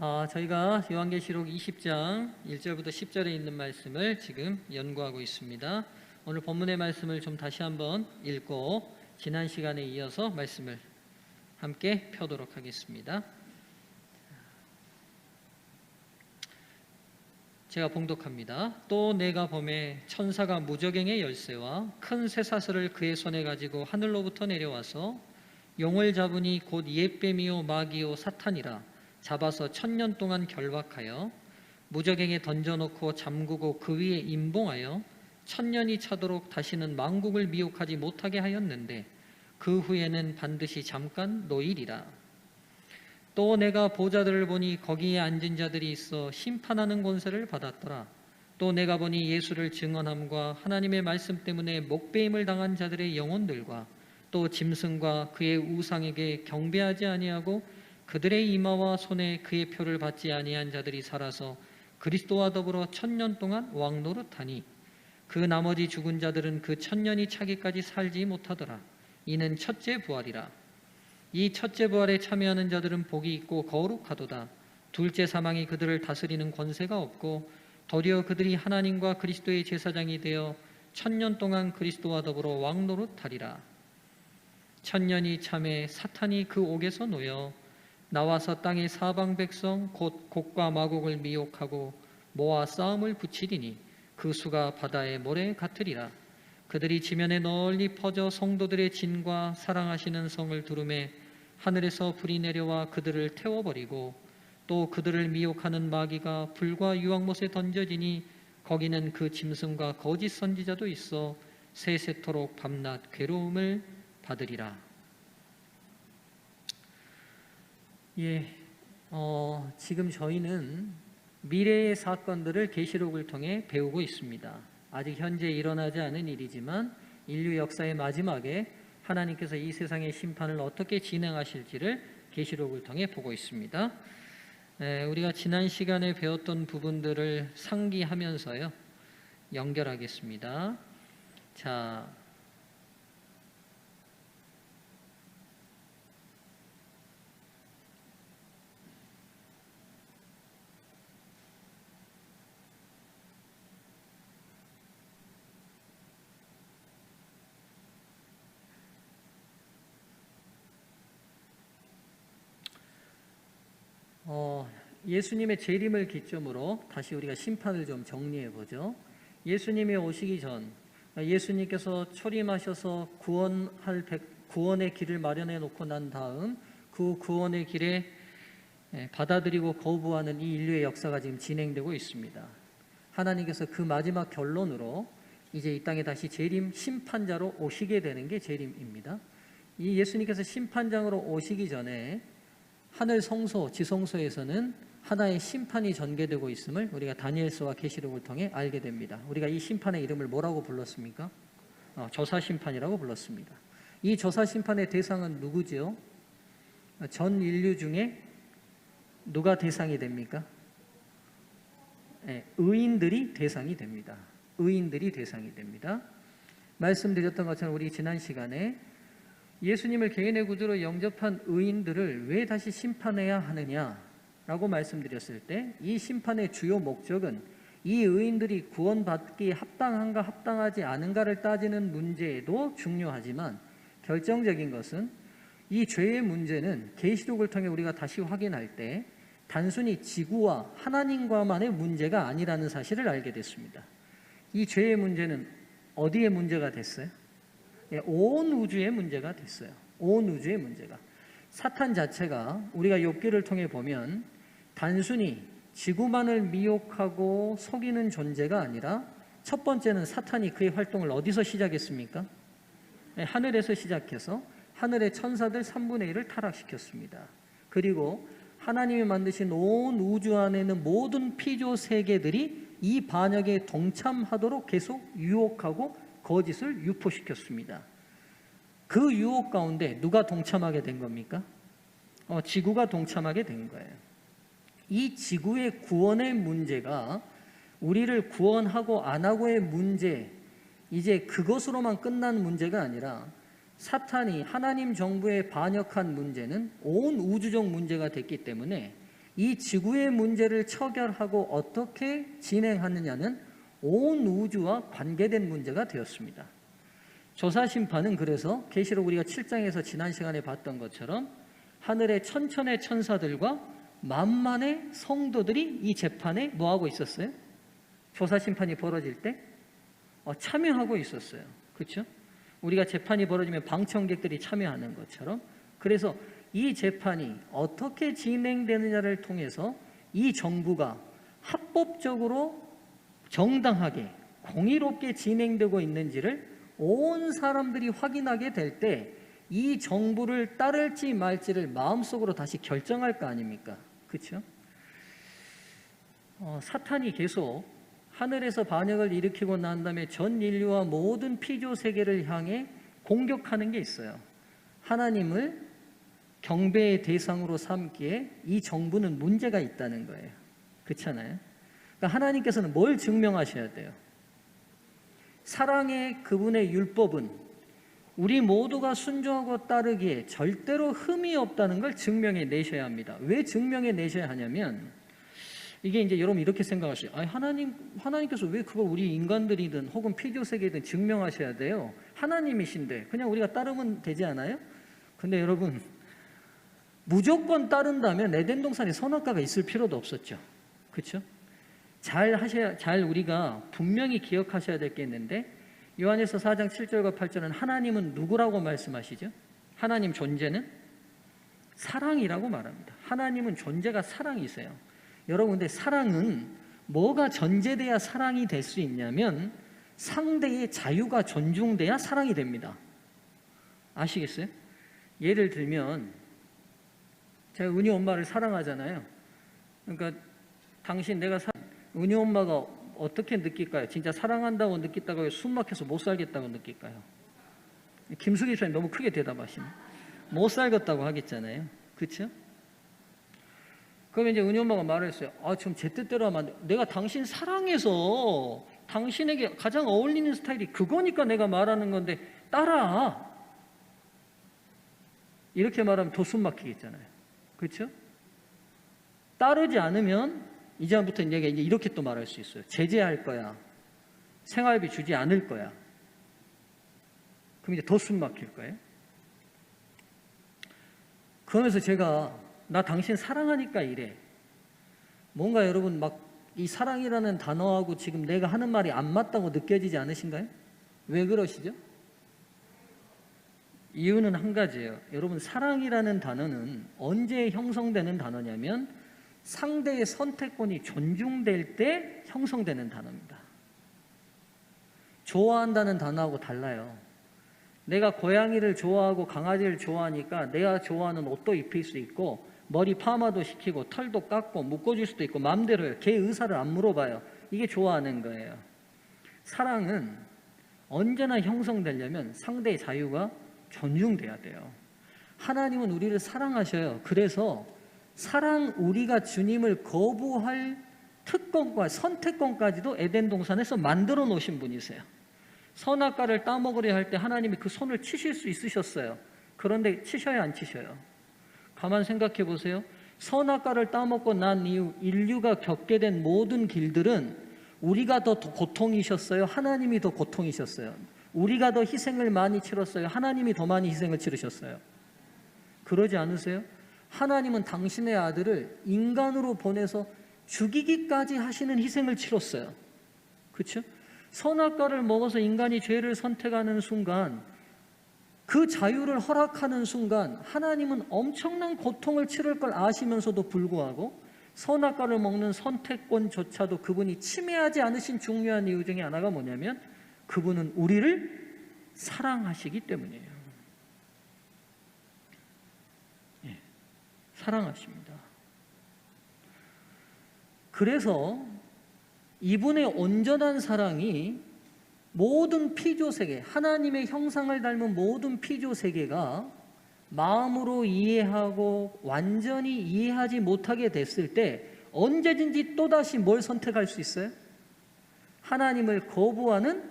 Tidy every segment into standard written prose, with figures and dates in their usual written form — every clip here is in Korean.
저희가 요한계시록 20장 1절부터 10절에 있는 말씀을 지금 연구하고 있습니다. 오늘 본문의 말씀을 좀 다시 한번 읽고 지난 시간에 이어서 말씀을 함께 펴도록 하겠습니다. 제가 봉독합니다. 또 내가 보매 천사가 무저갱의 열쇠와 큰 쇠사슬을 그의 손에 가지고 하늘로부터 내려와서 용을 잡으니 곧 옛뱀이요 마귀요 사탄이라 잡아서 1000년 동안 결박하여 무저갱에 던져놓고 잠그고 그 위에 임봉하여 1000년이 차도록 다시는 만국을 미혹하지 못하게 하였는데 그 후에는 반드시 잠깐 노일이라. 또 내가 보좌들을 보니 거기에 앉은 자들이 있어 심판하는 권세를 받았더라. 또 내가 보니 예수를 증언함과 하나님의 말씀 때문에 목배임을 당한 자들의 영혼들과 또 짐승과 그의 우상에게 경배하지 아니하고 그들의 이마와 손에 그의 표를 받지 아니한 자들이 살아서 그리스도와 더불어 1000년 동안 왕노릇하니 그 나머지 죽은 자들은 그 1000년이 차기까지 살지 못하더라. 이는 첫째 부활이라. 이 첫째 부활에 참여하는 자들은 복이 있고 거룩하도다. 둘째 사망이 그들을 다스리는 권세가 없고 도리어 그들이 하나님과 그리스도의 제사장이 되어 1000년 동안 그리스도와 더불어 왕노릇하리라. 1000년이 참에 사탄이 그 옥에서 놓여 나와서 땅의 사방 백성 곧 곡과 마곡을 미혹하고 모아 싸움을 붙이리니 그 수가 바다의 모래 같으리라. 그들이 지면에 널리 퍼져 성도들의 진과 사랑하시는 성을 두루매 하늘에서 불이 내려와 그들을 태워버리고 또 그들을 미혹하는 마귀가 불과 유황못에 던져지니 거기는 그 짐승과 거짓 선지자도 있어 세세토록 밤낮 괴로움을 받으리라. 지금 저희는 미래의 사건들을 계시록을 통해 배우고 있습니다. 아직 현재 일어나지 않은 일이지만 인류 역사의 마지막에 하나님께서 이 세상의 심판을 어떻게 진행하실지를 계시록을 통해 보고 있습니다. 우리가 지난 시간에 배웠던 부분들을 상기하면서요 연결하겠습니다. 예수님의 재림을 기점으로 다시 우리가 심판을 좀 정리해 보죠. 예수님이 오시기 전 예수님께서 초림하셔서 구원의 길을 마련해 놓고 난 다음 그 구원의 길에 받아들이고 거부하는 이 인류의 역사가 지금 진행되고 있습니다. 하나님께서 그 마지막 결론으로 이제 이 땅에 다시 재림 심판자로 오시게 되는 게 재림입니다. 이 예수님께서 심판장으로 오시기 전에 하늘 성소, 지성소에서는 하나의 심판이 전개되고 있음을 우리가 다니엘서와 계시록을 통해 알게 됩니다. 우리가 이 심판의 이름을 뭐라고 불렀습니까? 조사심판이라고 불렀습니다. 이 조사심판의 대상은 누구지요? 전 인류 중에 누가 대상이 됩니까? 의인들이 대상이 됩니다. 의인들이 대상이 됩니다. 말씀드렸던 것처럼 우리 지난 시간에 예수님을 개인의 구주로 영접한 의인들을 왜 다시 심판해야 하느냐라고 말씀드렸을 때 이 심판의 주요 목적은 이 의인들이 구원받기에 합당한가 합당하지 않은가를 따지는 문제도 중요하지만 결정적인 것은 이 죄의 문제는 계시록을 통해 우리가 다시 확인할 때 단순히 지구와 하나님과만의 문제가 아니라는 사실을 알게 됐습니다. 이 죄의 문제는 어디에 문제가 됐어요? 온 우주의 문제가 됐어요. 온 우주의 문제가. 사탄 자체가 우리가 욥기를 통해 보면 단순히 지구만을 미혹하고 속이는 존재가 아니라 첫 번째는 사탄이 그의 활동을 어디서 시작했습니까? 하늘에서 시작해서 하늘의 천사들 3분의 1을 타락시켰습니다. 그리고 하나님이 만드신 온 우주 안에 있는 모든 피조 세계들이 이 반역에 동참하도록 계속 유혹하고 거짓을 유포시켰습니다. 그 유혹 가운데 누가 동참하게 된 겁니까? 지구가 동참하게 된 거예요. 이 지구의 구원의 문제가 우리를 구원하고 안 하고의 문제, 이제 그것으로만 끝난 문제가 아니라 사탄이 하나님 정부에 반역한 문제는 온 우주적 문제가 됐기 때문에 이 지구의 문제를 처결하고 어떻게 진행하느냐는 온 우주와 관계된 문제가 되었습니다. 조사심판은 그래서 계시록 우리가 7장에서 지난 시간에 봤던 것처럼 하늘의 천천의 천사들과 만만의 성도들이 이 재판에 뭐하고 있었어요? 조사심판이 벌어질 때 참여하고 있었어요. 그렇죠? 우리가 재판이 벌어지면 방청객들이 참여하는 것처럼, 그래서 이 재판이 어떻게 진행되느냐를 통해서 이 정부가 합법적으로 정당하게 공의롭게 진행되고 있는지를 온 사람들이 확인하게 될 때 이 정부를 따를지 말지를 마음속으로 다시 결정할 거 아닙니까? 그렇죠? 사탄이 계속 하늘에서 반역을 일으키고 난 다음에 전 인류와 모든 피조 세계를 향해 공격하는 게 있어요. 하나님을 경배의 대상으로 삼기에 이 정부는 문제가 있다는 거예요. 그렇잖아요? 그러니까 하나님께서는 뭘 증명하셔야 돼요? 사랑의 그분의 율법은 우리 모두가 순종하고 따르기에 절대로 흠이 없다는 걸 증명해 내셔야 합니다. 왜 증명해 내셔야 하냐면, 이게 이제 여러분 이렇게 생각하세요. 하나님께서 왜 그걸 우리 인간들이든 혹은 피조세계든 증명하셔야 돼요? 하나님이신데 그냥 우리가 따르면 되지 않아요? 근데 여러분, 무조건 따른다면 에덴 동산에 선악과가 있을 필요도 없었죠. 그렇죠? 잘 우리가 분명히 기억하셔야 될 게 있는데, 요한일서 4장 7절과 8절은 하나님은 누구라고 말씀하시죠? 하나님 존재는 사랑이라고 말합니다. 하나님은 존재가 사랑이세요. 여러분, 근데 사랑은 뭐가 전제돼야 사랑이 될 수 있냐면 상대의 자유가 존중돼야 사랑이 됩니다. 아시겠어요? 예를 들면 제가 은희 엄마를 사랑하잖아요. 그러니까 은희 엄마가 어떻게 느낄까요? 진짜 사랑한다고 느낀다고 숨 막혀서 못 살겠다고 느낄까요? 김숙희 집사님 너무 크게 대답하시네. 못 살겠다고 하겠잖아요. 그렇죠? 그러면 이제 은희 엄마가 말했어요. 좀 제 뜻대로 하면 안 돼. 내가 당신 사랑해서 당신에게 가장 어울리는 스타일이 그거니까 내가 말하는 건데 따라. 이렇게 말하면 더 숨 막히겠잖아요. 그렇죠? 따르지 않으면 이제부터 내가 이제 이렇게 또 말할 수 있어요. 제재할 거야. 생활비 주지 않을 거야. 그럼 이제 더 숨 막힐 거예요. 그러면서 제가 나 당신 사랑하니까 이래. 뭔가 여러분 막 이 사랑이라는 단어하고 지금 내가 하는 말이 안 맞다고 느껴지지 않으신가요? 왜 그러시죠? 이유는 한 가지예요. 여러분, 사랑이라는 단어는 언제 형성되는 단어냐면 상대의 선택권이 존중될 때 형성되는 단어입니다. 좋아한다는 단어하고 달라요. 내가 고양이를 좋아하고 강아지를 좋아하니까 내가 좋아하는 옷도 입힐 수 있고 머리 파마도 시키고 털도 깎고 묶어줄 수도 있고 마음대로 해요. 걔 의사를 안 물어봐요. 이게 좋아하는 거예요. 사랑은 언제나 형성되려면 상대의 자유가 존중돼야 돼요. 하나님은 우리를 사랑하셔요. 그래서 우리가 주님을 거부할 특권과 선택권까지도 에덴 동산에서 만들어 놓으신 분이세요. 선악과를 따먹으려 할 때 하나님이 그 손을 치실 수 있으셨어요. 그런데 치셔요, 안 치셔요? 가만 생각해 보세요. 선악과를 따먹고 난 이후 인류가 겪게 된 모든 길들은 우리가 더 고통이셨어요? 하나님이 더 고통이셨어요? 우리가 더 희생을 많이 치렀어요? 하나님이 더 많이 희생을 치르셨어요? 그러지 않으세요? 하나님은 당신의 아들을 인간으로 보내서 죽이기까지 하시는 희생을 치렀어요. 그렇죠? 선악과를 먹어서 인간이 죄를 선택하는 순간, 그 자유를 허락하는 순간 하나님은 엄청난 고통을 치를 걸 아시면서도 불구하고 선악과를 먹는 선택권조차도 그분이 침해하지 않으신 중요한 이유 중에 하나가 뭐냐면 그분은 우리를 사랑하시기 때문이에요. 사랑하십니다. 그래서 이분의 온전한 사랑이 모든 피조세계, 하나님의 형상을 닮은 모든 피조세계가 마음으로 이해하고 완전히 이해하지 못하게 됐을 때 언제든지 또다시 뭘 선택할 수 있어요? 하나님을 거부하는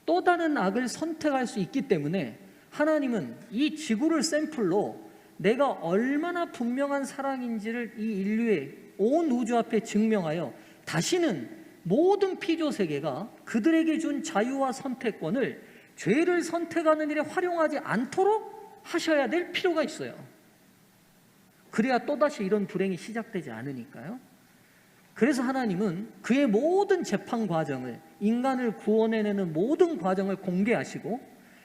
또 다른 악을 선택할 수 있기 때문에 하나님은 이 지구를 샘플로 내가 얼마나 분명한 사랑인지를 이 인류의 온 우주 앞에 증명하여 다시는 모든 피조 세계가 그들에게 준 자유와 선택권을 죄를 선택하는 일에 활용하지 않도록 하셔야 될 필요가 있어요. 그래야 또다시 이런 불행이 시작되지 않으니까요. 그래서 하나님은 그의 모든 재판 과정을, 인간을 구원해내는 모든 과정을 공개하시고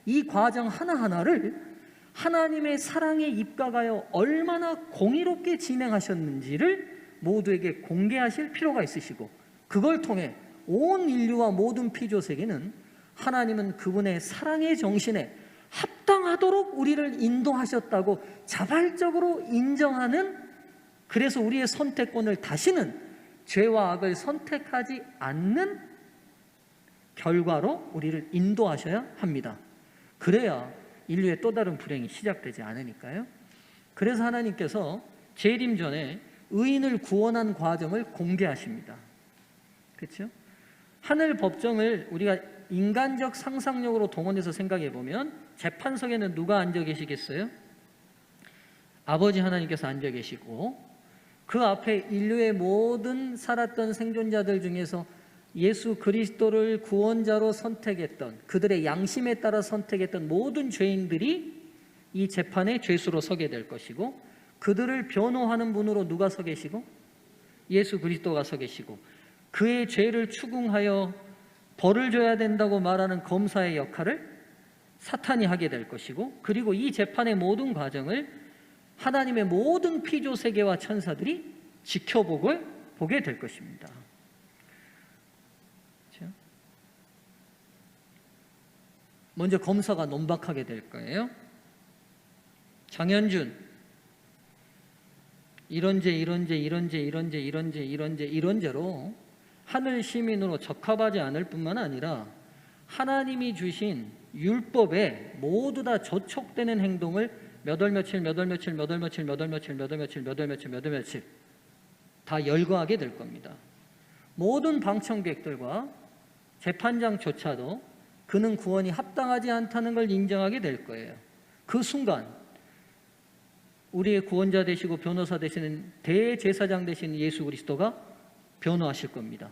이 과정 하나하나를 하나님의 사랑에 입각하여 얼마나 공의롭게 진행하셨는지를 모두에게 공개하실 필요가 있으시고, 그걸 통해 온 인류와 모든 피조 세계는 하나님은 그분의 사랑의 정신에 합당하도록 우리를 인도하셨다고 자발적으로 인정하는, 그래서 우리의 선택권을 다시는 죄와 악을 선택하지 않는 결과로 우리를 인도하셔야 합니다. 그래야 인류의 또 다른 불행이 시작되지 않으니까요. 그래서 하나님께서 재림 전에 의인을 구원한 과정을 공개하십니다. 그렇죠? 하늘 법정을 우리가 인간적 상상력으로 동원해서 생각해 보면 재판석에는 누가 앉아 계시겠어요? 아버지 하나님께서 앉아 계시고, 그 앞에 인류의 모든 살았던 생존자들 중에서 예수 그리스도를 구원자로 선택했던, 그들의 양심에 따라 선택했던 모든 죄인들이 이 재판의 죄수로 서게 될 것이고, 그들을 변호하는 분으로 누가 서 계시고? 예수 그리스도가 서 계시고, 그의 죄를 추궁하여 벌을 줘야 된다고 말하는 검사의 역할을 사탄이 하게 될 것이고, 그리고 이 재판의 모든 과정을 하나님의 모든 피조 세계와 천사들이 지켜보게 될 것입니다. 그렇죠? 먼저 검사가 논박하게 될 거예요. 장현준, 이런 죄로 하늘 시민으로 적합하지 않을 뿐만 아니라 하나님이 주신 율법에 모두 다 저촉되는 행동을 몇 월 며칠 다 열거하게 될 겁니다. 모든 방청객들과 재판장조차도 그는 구원이 합당하지 않다는 걸 인정하게 될 거예요. 그 순간 우리의 구원자 되시고 변호사 되시는 대제사장 되신 예수 그리스도가 변호하실 겁니다.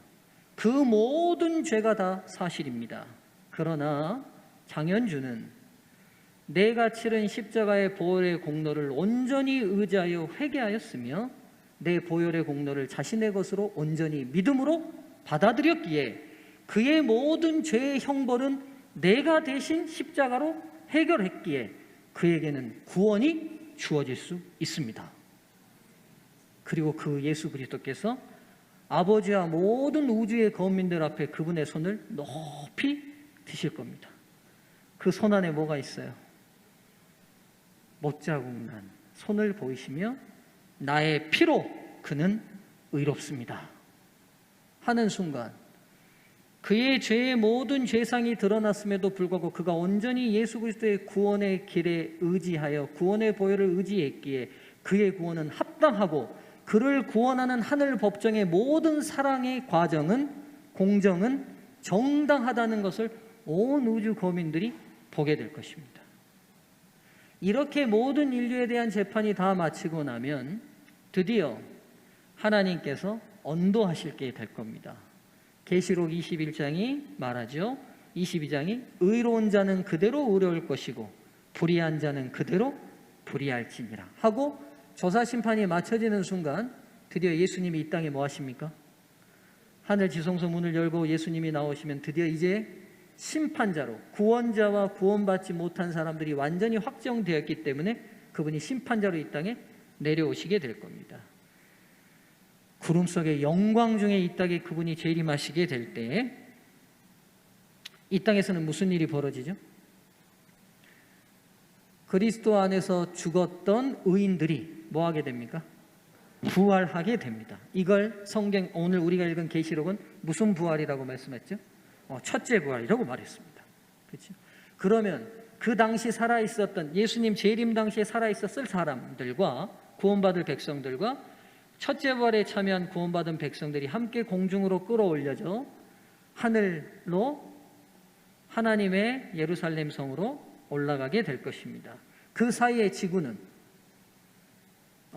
그 모든 죄가 다 사실입니다. 그러나 장현주는 내가 치른 십자가의 보혈의 공로를 온전히 의지하여 회개하였으며 내 보혈의 공로를 자신의 것으로 온전히 믿음으로 받아들였기에 그의 모든 죄의 형벌은 내가 대신 십자가로 해결했기에 그에게는 구원이 주어질 수 있습니다. 그리고 그 예수 그리스도께서 아버지와 모든 우주의 거민들 앞에 그분의 손을 높이 드실 겁니다. 그 손 안에 뭐가 있어요? 못자국 난 손을 보이시며 나의 피로 그는 의롭습니다 하는 순간, 그의 죄의 모든 죄상이 드러났음에도 불구하고 그가 온전히 예수 그리스도의 구원의 길에 의지하여 구원의 보혈을 의지했기에 그의 구원은 합당하고, 그를 구원하는 하늘 법정의 모든 사랑의 과정은, 공정은 정당하다는 것을 온 우주 거민들이 보게 될 것입니다. 이렇게 모든 인류에 대한 재판이 다 마치고 나면 드디어 하나님께서 언도하실 게 될 겁니다. 계시록 21장이 말하죠. 22장이 의로운 자는 그대로 의로울 것이고 불의한 자는 그대로 불의할지니라 하고, 조사심판이 마쳐지는 순간 드디어 예수님이 이 땅에 뭐 하십니까? 하늘 지성소 문을 열고 예수님이 나오시면 드디어 이제 심판자로, 구원자와 구원받지 못한 사람들이 완전히 확정되었기 때문에 그분이 심판자로 이 땅에 내려오시게 될 겁니다. 구름 속의 영광 중에 이 땅에 그분이 재림하시게 될 때 이 땅에서는 무슨 일이 벌어지죠? 그리스도 안에서 죽었던 의인들이 뭐 하게 됩니까? 부활하게 됩니다. 이걸 성경 오늘 우리가 읽은 계시록은 무슨 부활이라고 말씀했죠? 첫째 부활이라고 말했습니다. 그렇죠? 그러면 그 당시 살아있었던, 예수님 재림 당시에 살아있었을 사람들과 구원받을 백성들과 첫째 부활에 참여한 구원받은 백성들이 함께 공중으로 끌어올려져 하늘로, 하나님의 예루살렘 성으로 올라가게 될 것입니다. 그 사이에 지구는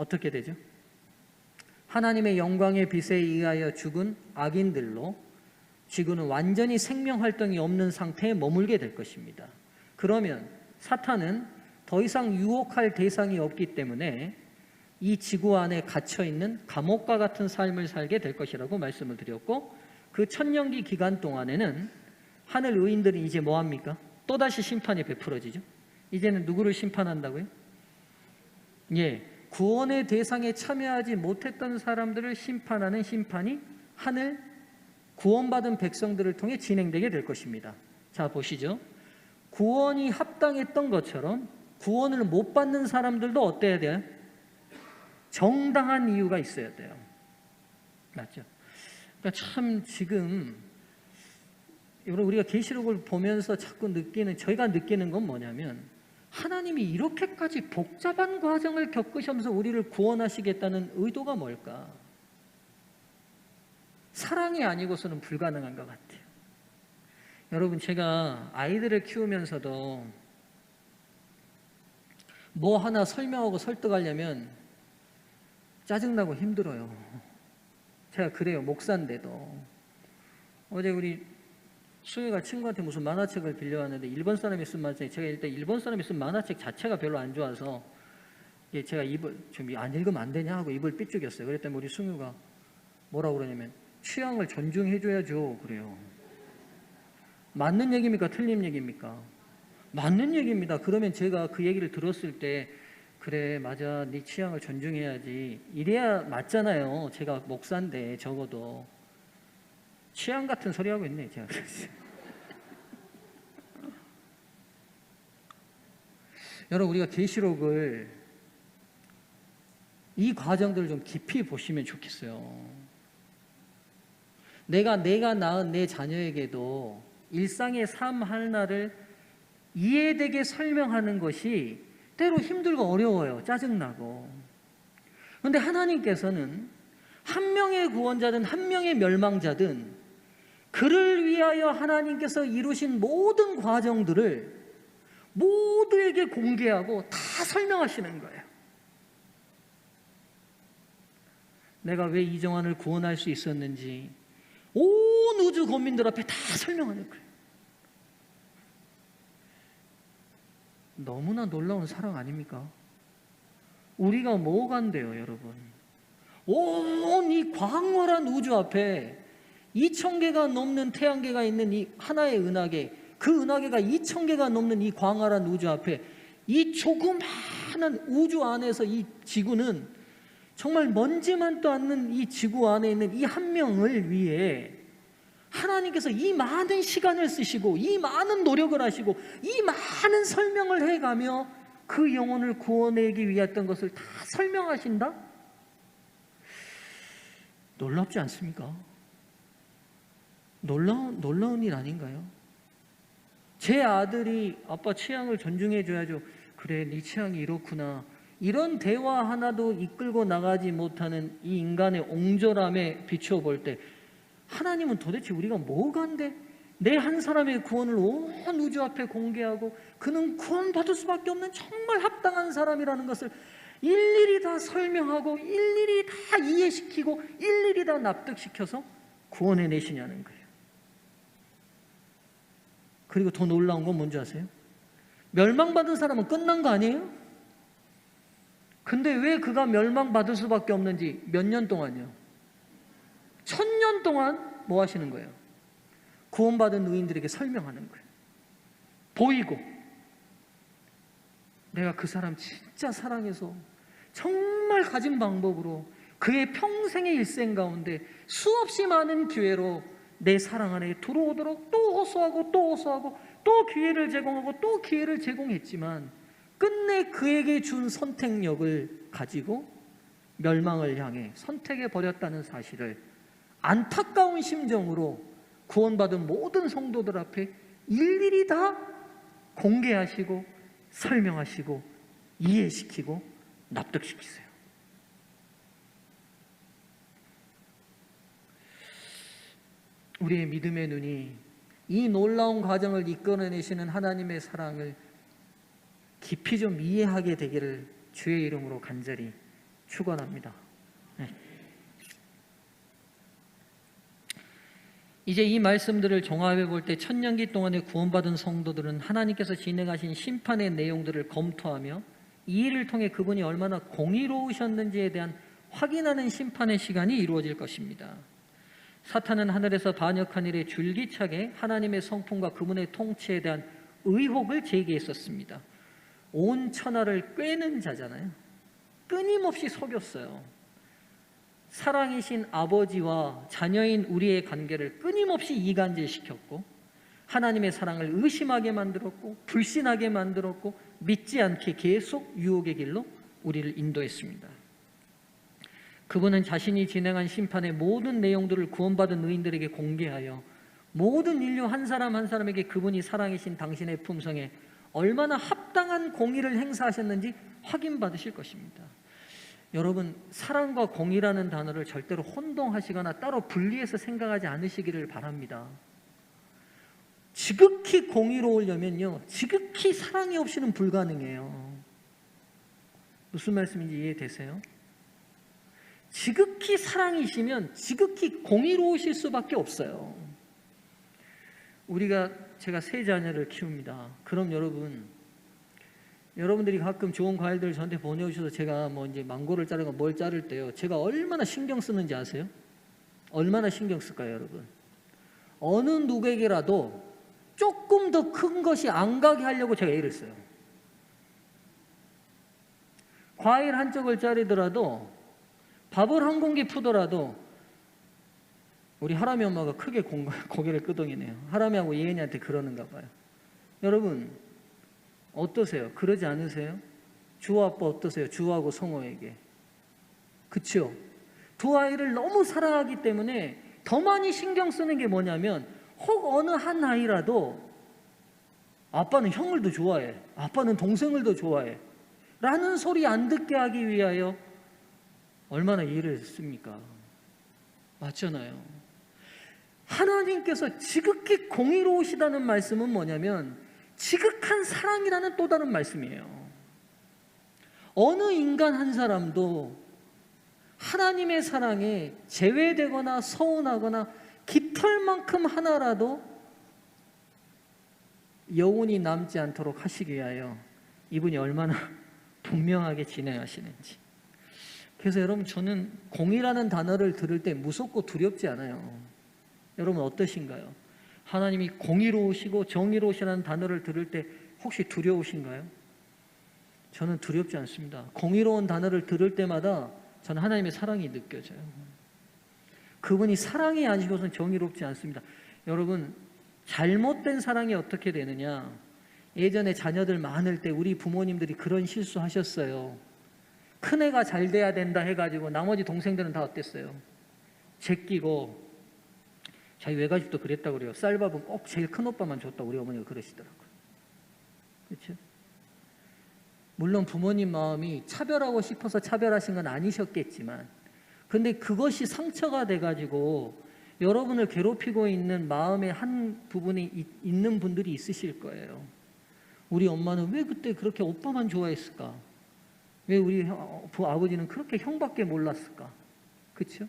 어떻게 되죠? 하나님의 영광의 빛에 의하여 죽은 악인들로 지구는 완전히 생명 활동이 없는 상태에 머물게 될 것입니다. 그러면 사탄은 더 이상 유혹할 대상이 없기 때문에 이 지구 안에 갇혀있는 감옥과 같은 삶을 살게 될 것이라고 말씀을 드렸고, 그 천년기 기간 동안에는 하늘 의인들은 이제 뭐합니까? 또다시 심판이 베풀어지죠. 이제는 누구를 심판한다고요? 예, 구원의 대상에 참여하지 못했던 사람들을 심판하는 심판이 하늘 구원받은 백성들을 통해 진행되게 될 것입니다. 자, 보시죠. 구원이 합당했던 것처럼 구원을 못 받는 사람들도 어때야 돼요? 정당한 이유가 있어야 돼요. 맞죠? 그러니까 참 지금 여러분, 우리가 계시록을 보면서 자꾸 저희가 느끼는 건 뭐냐면, 하나님이 이렇게까지 복잡한 과정을 겪으시면서 우리를 구원하시겠다는 의도가 뭘까? 사랑이 아니고서는 불가능한 것 같아요. 여러분, 제가 아이들을 키우면서도 뭐 하나 설명하고 설득하려면 짜증나고 힘들어요. 제가 그래요. 목사인데도. 어제 우리 수혜가 친구한테 무슨 만화책을 빌려왔는데 일본 사람이 쓴 만화책, 제가 일단 일본 사람이 쓴 만화책 자체가 별로 안 좋아서 제가 입을 좀 안 읽으면 안 되냐 하고 입을 삐죽였어요. 그랬더니 우리 승유가 뭐라고 그러냐면, 취향을 존중해줘야죠 그래요. 맞는 얘기입니까? 틀린 얘기입니까? 맞는 얘기입니다. 그러면 제가 그 얘기를 들었을 때, 그래 맞아, 네 취향을 존중해야지, 이래야 맞잖아요. 제가 목사인데 적어도. 취향 같은 소리 하고 있네 제가. 여러분, 우리가 계시록을 이 과정들을 좀 깊이 보시면 좋겠어요. 내가 낳은 내 자녀에게도 일상의 삶 하나를 이해되게 설명하는 것이 때로 힘들고 어려워요. 짜증나고. 그런데 하나님께서는 한 명의 구원자든 한 명의 멸망자든 그를 위하여 하나님께서 이루신 모든 과정들을 모두에게 공개하고 다 설명하시는 거예요. 내가 왜 이정환을 구원할 수 있었는지 온 우주国민들 앞에 다 설명하는 거예요. 너무나 놀라운 사랑 아닙니까? 우리가 뭐가 안 돼요, 여러분? 온 이 광활한 우주 앞에 2000개가 넘는 태양계가 있는 이 하나의 은하계, 그 은하계가 2000개가 넘는 이 광활한 우주 앞에 이 조그마한 우주 안에서 이 지구는 정말 먼지만도 않는 이 지구 안에 있는 이 한 명을 위해 하나님께서 이 많은 시간을 쓰시고 이 많은 노력을 하시고 이 많은 설명을 해가며 그 영혼을 구원하기 위했던 것을 다 설명하신다? 놀랍지 않습니까? 놀라운 일 아닌가요? 제 아들이 아빠 취향을 존중해줘야죠. 그래, 네 취향이 이렇구나. 이런 대화 하나도 이끌고 나가지 못하는 이 인간의 옹졸함에 비추어 때 하나님은 도대체 우리가 뭐가 안 돼? 내 한 사람의 구원을 온 우주 앞에 공개하고 그는 구원받을 수밖에 없는 정말 합당한 사람이라는 것을 일일이 다 설명하고 일일이 다 이해시키고 일일이 다 납득시켜서 구원해 내시냐는 거예요. 그리고 더 놀라운 건 뭔지 아세요? 멸망받은 사람은 끝난 거 아니에요? 근데 왜 그가 멸망받을 수밖에 없는지 몇 년 동안요? 1000년 동안 뭐 하시는 거예요? 구원받은 의인들에게 설명하는 거예요. 보이고 내가 그 사람 진짜 사랑해서 정말 가진 방법으로 그의 평생의 일생 가운데 수없이 많은 기회로 내 사랑 안에 들어오도록 또 호소하고 또 호소하고 또 기회를 제공하고 또 기회를 제공했지만 끝내 그에게 준 선택력을 가지고 멸망을 향해 선택해 버렸다는 사실을 안타까운 심정으로 구원받은 모든 성도들 앞에 일일이 다 공개하시고 설명하시고 이해시키고 납득시키세요. 우리의 믿음의 눈이 이 놀라운 과정을 이끌어내시는 하나님의 사랑을 깊이 좀 이해하게 되기를 주의 이름으로 간절히 축원합니다. 네. 이제 이 말씀들을 종합해 볼 때 천년기 동안에 구원받은 성도들은 하나님께서 진행하신 심판의 내용들을 검토하며 이 일을 통해 그분이 얼마나 공의로우셨는지에 대한 확인하는 심판의 시간이 이루어질 것입니다. 사탄은 하늘에서 반역한 일에 줄기차게 하나님의 성품과 그분의 통치에 대한 의혹을 제기했었습니다. 온 천하를 꿰는 자잖아요. 끊임없이 속였어요. 사랑이신 아버지와 자녀인 우리의 관계를 끊임없이 이간질시켰고 하나님의 사랑을 의심하게 만들었고 불신하게 만들었고 믿지 않게 계속 유혹의 길로 우리를 인도했습니다. 그분은 자신이 진행한 심판의 모든 내용들을 구원받은 의인들에게 공개하여 모든 인류 한 사람 한 사람에게 그분이 사랑이신 당신의 품성에 얼마나 합당한 공의를 행사하셨는지 확인받으실 것입니다. 여러분, 사랑과 공의라는 단어를 절대로 혼동하시거나 따로 분리해서 생각하지 않으시기를 바랍니다. 지극히 공의로우려면요, 지극히 사랑이 없이는 불가능해요. 무슨 말씀인지 이해되세요? 지극히 사랑이시면 지극히 공의로우실 수밖에 없어요. 제가 세 자녀를 키웁니다. 그럼 여러분들이 가끔 좋은 과일들을 저한테 보내주셔서 제가 이제 망고를 자르고 뭘 자를 때요, 제가 얼마나 신경 쓰는지 아세요? 얼마나 신경 쓸까요, 여러분? 어느 누구에게라도 조금 더 큰 것이 안 가게 하려고 제가 애를 써요. 과일 한 쪽을 자르더라도 밥을 한 공기 푸더라도 우리 하람이 엄마가 크게 고개를 끄덕이네요. 하람이하고 예은이한테 그러는가 봐요. 여러분 어떠세요? 그러지 않으세요? 주호 아빠 어떠세요? 주호하고 성호에게. 그쵸? 두 아이를 너무 사랑하기 때문에 더 많이 신경 쓰는 게 뭐냐면, 혹 어느 한 아이라도 아빠는 형을 더 좋아해, 아빠는 동생을 더 좋아해 라는 소리 안 듣게 하기 위하여 얼마나 이해를 했습니까? 맞잖아요. 하나님께서 지극히 공의로우시다는 말씀은 뭐냐면 지극한 사랑이라는 또 다른 말씀이에요. 어느 인간 한 사람도 하나님의 사랑에 제외되거나 서운하거나 깃털만큼 하나라도 영혼이 남지 않도록 하시기 위하여 이분이 얼마나 분명하게 진행하시는지. 그래서 여러분, 저는 공의라는 단어를 들을 때 무섭고 두렵지 않아요. 여러분 어떠신가요? 하나님이 공의로우시고 정의로우시라는 단어를 들을 때 혹시 두려우신가요? 저는 두렵지 않습니다. 공의로운 단어를 들을 때마다 저는 하나님의 사랑이 느껴져요. 그분이 사랑이 아니고서는 정의롭지 않습니다. 여러분, 잘못된 사랑이 어떻게 되느냐? 예전에 자녀들 많을 때 우리 부모님들이 그런 실수하셨어요. 큰애가 잘 돼야 된다 해가지고 나머지 동생들은 다 어땠어요? 제끼고, 자기 외가집도 그랬다고 그래요. 쌀밥은 꼭 제일 큰 오빠만 줬다고 우리 어머니가 그러시더라고요. 그렇죠? 물론 부모님 마음이 차별하고 싶어서 차별하신 건 아니셨겠지만, 근데 그것이 상처가 돼가지고 여러분을 괴롭히고 있는 마음의 한 부분이 있는 분들이 있으실 거예요. 우리 엄마는 왜 그때 그렇게 오빠만 좋아했을까? 왜 우리 아버지는 그렇게 형밖에 몰랐을까? 그렇죠?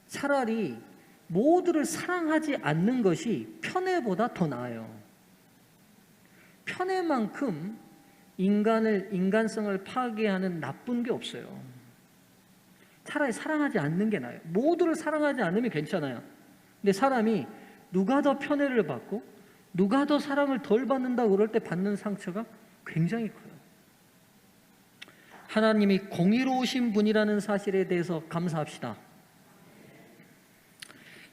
차라리 모두를 사랑하지 않는 것이 편애보다 더 나아요. 편애만큼 인간성을 파괴하는 나쁜 게 없어요. 차라리 사랑하지 않는 게 나아요. 모두를 사랑하지 않으면 괜찮아요. 근데 사람이 누가 더 편애를 받고 누가 더 사랑을 덜 받는다고 그럴 때 받는 상처가 굉장히 커요. 하나님이 공의로우신 분이라는 사실에 대해서 감사합시다.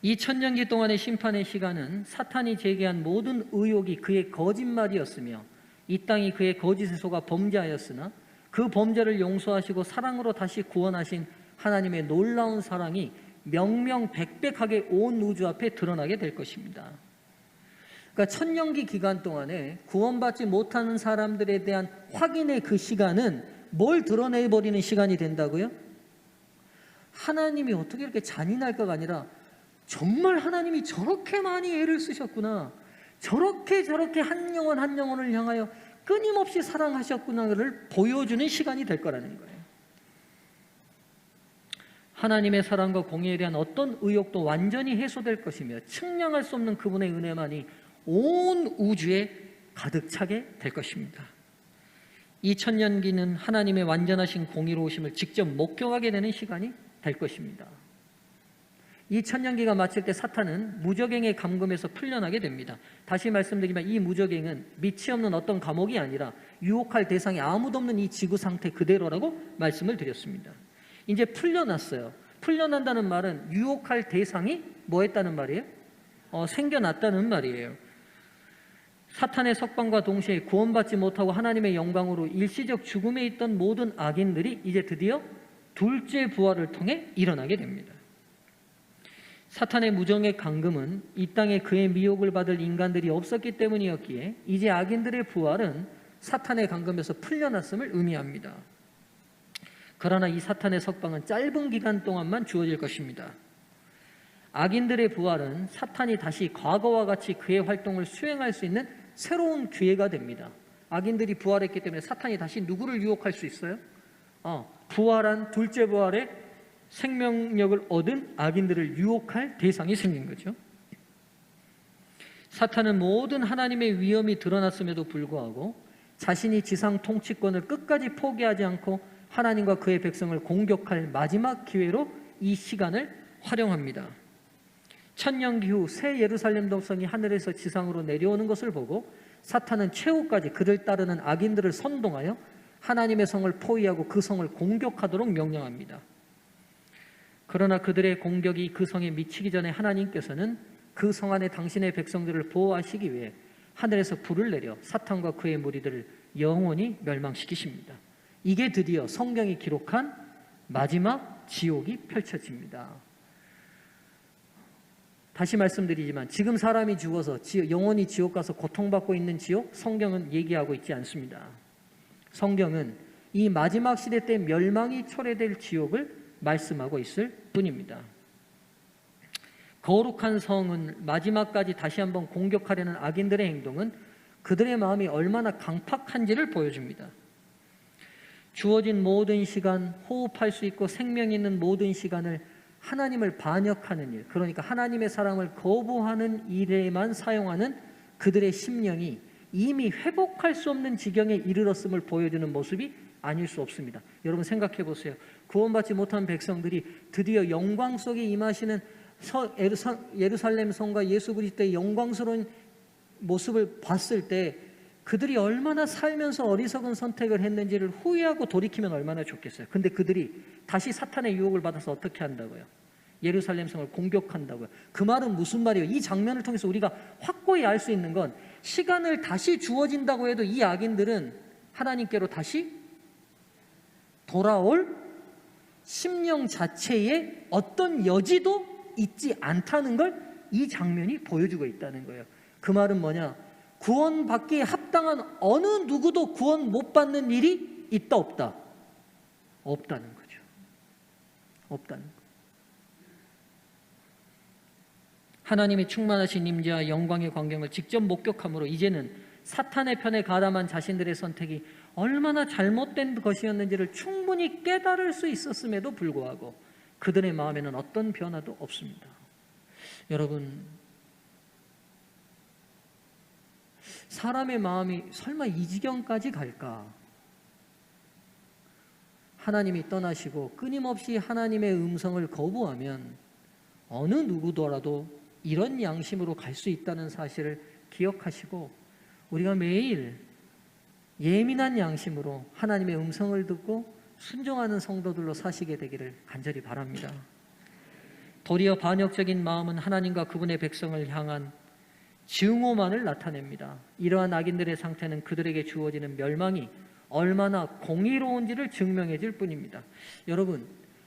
이 천년기 동안의 심판의 시간은 사탄이 제기한 모든 의혹이 그의 거짓말이었으며 이 땅이 그의 거짓에 속아 범죄하였으나 그 범죄를 용서하시고 사랑으로 다시 구원하신 하나님의 놀라운 사랑이 명명백백하게 온 우주 앞에 드러나게 될 것입니다. 그러니까 천년기 기간 동안에 구원받지 못하는 사람들에 대한 확인의 그 시간은 뭘 드러내버리는 시간이 된다고요? 하나님이 어떻게 이렇게 잔인할까가 아니라 정말 하나님이 저렇게 많이 애를 쓰셨구나, 저렇게 한 영혼 한 영혼을 향하여 끊임없이 사랑하셨구나를 보여주는 시간이 될 거라는 거예요. 하나님의 사랑과 공의에 대한 어떤 의욕도 완전히 해소될 것이며 측량할 수 없는 그분의 은혜만이 온 우주에 가득 차게 될 것입니다. 이 천년기는 하나님의 완전하신 공의로우심을 직접 목격하게 되는 시간이 될 것입니다. 이 천년기가 마칠 때 사탄은 무적행의 감금에서 풀려나게 됩니다. 다시 말씀드리지만 이 무적행은 밑이 없는 어떤 감옥이 아니라 유혹할 대상이 아무도 없는 이 지구 상태 그대로라고 말씀을 드렸습니다. 이제 풀려났어요. 풀려난다는 말은 유혹할 대상이 뭐 했다는 말이에요? 생겨났다는 말이에요. 사탄의 석방과 동시에 구원받지 못하고 하나님의 영광으로 일시적 죽음에 있던 모든 악인들이 이제 드디어 둘째 부활을 통해 일어나게 됩니다. 사탄의 무정의 감금은 이 땅에 그의 미혹을 받을 인간들이 없었기 때문이었기에 이제 악인들의 부활은 사탄의 감금에서 풀려났음을 의미합니다. 그러나 이 사탄의 석방은 짧은 기간 동안만 주어질 것입니다. 악인들의 부활은 사탄이 다시 과거와 같이 그의 활동을 수행할 수 있는 새로운 기회가 됩니다. 악인들이 부활했기 때문에 사탄이 다시 누구를 유혹할 수 있어요? 부활한 둘째 부활의 생명력을 얻은 악인들을 유혹할 대상이 생긴 거죠. 사탄은 모든 하나님의 위엄이 드러났음에도 불구하고 자신이 지상 통치권을 끝까지 포기하지 않고 하나님과 그의 백성을 공격할 마지막 기회로 이 시간을 활용합니다. 천년기 후 새 예루살렘 동성이 하늘에서 지상으로 내려오는 것을 보고 사탄은 최후까지 그를 따르는 악인들을 선동하여 하나님의 성을 포위하고 그 성을 공격하도록 명령합니다. 그러나 그들의 공격이 그 성에 미치기 전에 하나님께서는 그 성 안에 당신의 백성들을 보호하시기 위해 하늘에서 불을 내려 사탄과 그의 무리들을 영원히 멸망시키십니다. 이게 드디어 성경이 기록한 마지막 지옥이 펼쳐집니다. 다시 말씀드리지만 지금 사람이 죽어서 영원히 지옥 가서 고통받고 있는 지옥, 성경은 얘기하고 있지 않습니다. 성경은 이 마지막 시대 때 멸망이 초래될 지옥을 말씀하고 있을 뿐입니다. 거룩한 성은 마지막까지 다시 한번 공격하려는 악인들의 행동은 그들의 마음이 얼마나 강팍한지를 보여줍니다. 주어진 모든 시간, 호흡할 수 있고 생명 있는 모든 시간을 하나님을 반역하는 일, 그러니까 하나님의 사랑을 거부하는 일에만 사용하는 그들의 심령이 이미 회복할 수 없는 지경에 이르렀음을 보여주는 모습이 아닐 수 없습니다. 여러분 생각해 보세요. 구원받지 못한 백성들이 드디어 영광 속에 임하시는 예루살렘 성과 예수 그리스도의 영광스러운 모습을 봤을 때 그들이 얼마나 살면서 어리석은 선택을 했는지를 후회하고 돌이키면 얼마나 좋겠어요. 근데 그들이 다시 사탄의 유혹을 받아서 어떻게 한다고요? 예루살렘 성을 공격한다고요. 그 말은 무슨 말이에요? 이 장면을 통해서 우리가 확고히 알 수 있는 건 시간을 다시 주어진다고 해도 이 악인들은 하나님께로 다시 돌아올 심령 자체에 어떤 여지도 있지 않다는 걸 이 장면이 보여주고 있다는 거예요. 그 말은 뭐냐? 구원받기에 합당한 어느 누구도 구원 못 받는 일이 있다 없다? 없다는 거죠. 없다는 거. 하나님의 충만하신 임재와 영광의 광경을 직접 목격함으로 이제는 사탄의 편에 가담한 자신들의 선택이 얼마나 잘못된 것이었는지를 충분히 깨달을 수 있었음에도 불구하고 그들의 마음에는 어떤 변화도 없습니다. 여러분, 사람의 마음이 설마 이 지경까지 갈까? 하나님이 떠나시고 끊임없이 하나님의 음성을 거부하면 어느 누구더라도 이런 양심으로 갈 수 있다는 사실을 기억하시고 우리가 매일 예민한 양심으로 하나님의 음성을 듣고 순종하는 성도들로 사시게 되기를 간절히 바랍니다. 도리어 반역적인 마음은 하나님과 그분의 백성을 향한 증오만을 나타냅니다. 이러한 악인들의 상태는 그들에게 주어지는 멸망이 얼마나 공의로운지를 증명해 줄 뿐입니다. 여러분,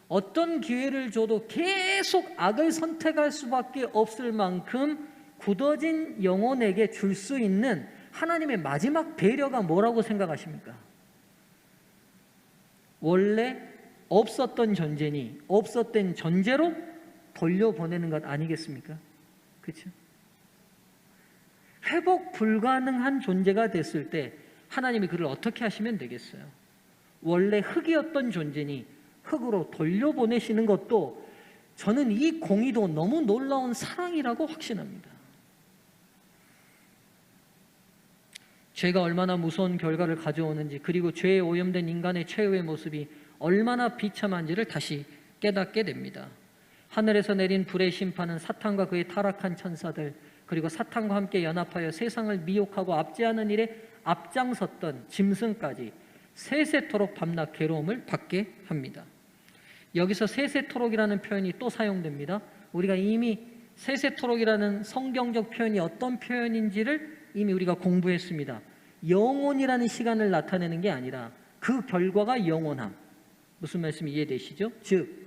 어떤 기회를 줘도 계속 악을 선택할 수밖에 없을 만큼 굳어진 영혼에게 줄 수 있는 하나님의 마지막 배려가 뭐라고 생각하십니까? 원래 없었던 존재니 없었던 존재로 돌려보내는 것 아니겠습니까? 그렇죠? 회복 불가능한 존재가 됐을 때 하나님이 그를 어떻게 하시면 되겠어요? 원래 흙이었던 존재니 흙으로 돌려보내시는 것도 저는 이 공의도 너무 놀라운 사랑이라고 확신합니다. 죄가 얼마나 무서운 결과를 가져오는지, 그리고 죄에 오염된 인간의 최후의 모습이 얼마나 비참한지를 다시 깨닫게 됩니다. 하늘에서 내린 불의 심판은 사탄과 그의 타락한 천사들, 그리고 사탄과 함께 연합하여 세상을 미혹하고 압제하는 일에 앞장섰던 짐승까지 세세토록 밤낮 괴로움을 받게 합니다. 여기서 세세토록이라는 표현이 또 사용됩니다. 우리가 이미 세세토록이라는 성경적 표현이 어떤 표현인지를 이미 우리가 공부했습니다. 영원이라는 시간을 나타내는 게 아니라 그 결과가 영원함. 무슨 말씀이 이해되시죠? 즉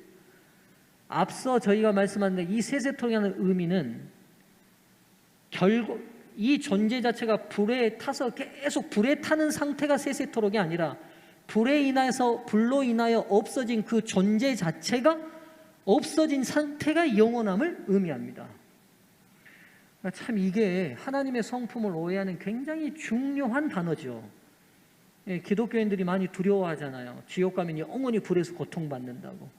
앞서 저희가 말씀한 이 세세토록이라는 의미는 이 존재 자체가 불에 타서 계속 불에 타는 상태가 세세토록이 아니라 불로 인하여 없어진 그 존재 자체가 없어진 상태가 영원함을 의미합니다. 참 이게 하나님의 성품을 오해하는 굉장히 중요한 단어죠. 기독교인들이 많이 두려워하잖아요. 지옥 가면 영원히 불에서 고통받는다고.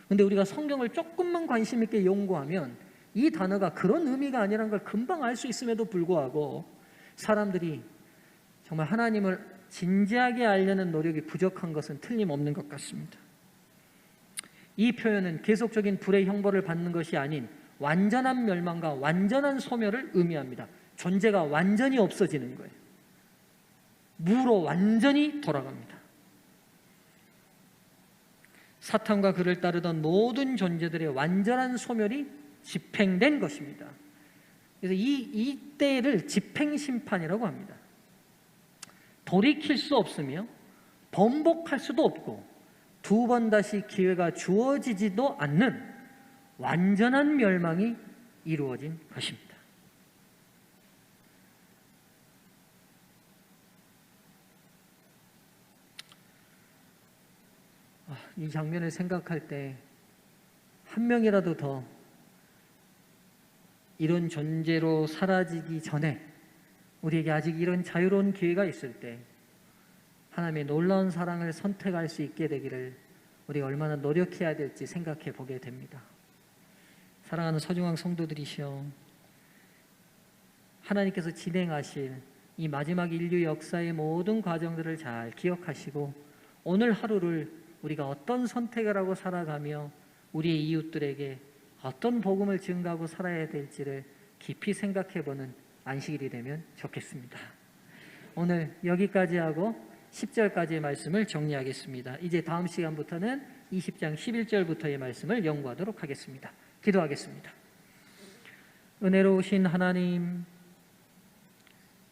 근데 우리가 성경을 조금만 관심 있게 연구하면 이 단어가 그런 의미가 아니라는 걸 금방 알 수 있음에도 불구하고 사람들이 정말 하나님을 진지하게 알려는 노력이 부족한 것은 틀림없는 것 같습니다. 이 표현은 계속적인 불의 형벌을 받는 것이 아닌 완전한 멸망과 완전한 소멸을 의미합니다. 존재가 완전히 없어지는 거예요. 무로 완전히 돌아갑니다. 사탄과 그를 따르던 모든 존재들의 완전한 소멸이 집행된 것입니다. 그래서 이때를 집행심판이라고 합니다. 돌이킬 수 없으며 번복할 수도 없고 두 번 다시 기회가 주어지지도 않는 완전한 멸망이 이루어진 것입니다. 이 장면을 생각할 때 한 명이라도 더 이런 존재로 사라지기 전에 우리에게 아직 이런 자유로운 기회가 있을 때 하나님의 놀라운 사랑을 선택할 수 있게 되기를 우리가 얼마나 노력해야 될지 생각해 보게 됩니다. 사랑하는 서중앙 성도들이시여, 하나님께서 진행하실 이 마지막 인류 역사의 모든 과정들을 잘 기억하시고 오늘 하루를 우리가 어떤 선택을 하고 살아가며 우리의 이웃들에게 어떤 복음을 증가하고 살아야 될지를 깊이 생각해보는 안식일이 되면 좋겠습니다. 오늘 여기까지 하고 10절까지의 말씀을 정리하겠습니다. 이제 다음 시간부터는 20장 11절부터의 말씀을 연구하도록 하겠습니다. 기도하겠습니다. 은혜로우신 하나님,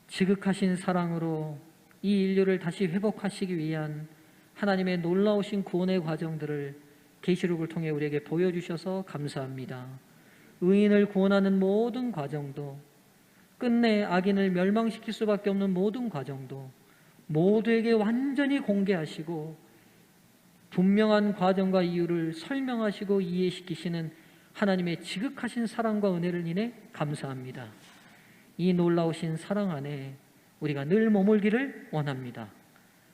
지극하신 사랑으로 이 인류를 다시 회복하시기 위한 하나님의 놀라우신 구원의 과정들을 계시록을 통해 우리에게 보여주셔서 감사합니다. 의인을 구원하는 모든 과정도, 끝내 악인을 멸망시킬 수밖에 없는 모든 과정도 모두에게 완전히 공개하시고 분명한 과정과 이유를 설명하시고 이해시키시는 하나님의 지극하신 사랑과 은혜를 인해 감사합니다. 이 놀라우신 사랑 안에 우리가 늘 머물기를 원합니다.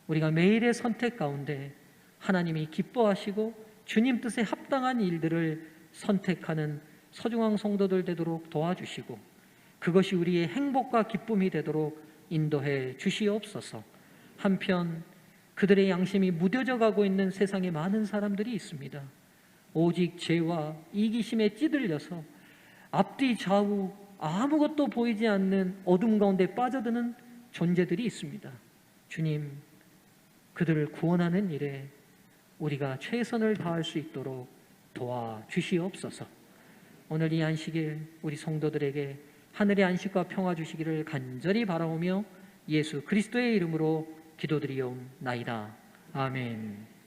우리가 매일의 선택 가운데 하나님이 기뻐하시고 주님 뜻에 합당한 일들을 선택하는 서중앙 성도들 되도록 도와주시고 그것이 우리의 행복과 기쁨이 되도록 인도해 주시옵소서. 한편 그들의 양심이 무뎌져 가고 있는 세상에 많은 사람들이 있습니다. 오직 죄와 이기심에 찌들려서 앞뒤 좌우 아무것도 보이지 않는 어둠 가운데 빠져드는 존재들이 있습니다. 주님, 그들을 구원하는 일에 우리가 최선을 다할 수 있도록 도와주시옵소서. 오늘 이 안식일 우리 성도들에게 하늘의 안식과 평화 주시기를 간절히 바라오며 예수 그리스도의 이름으로 기도드리옵나이다. 아멘.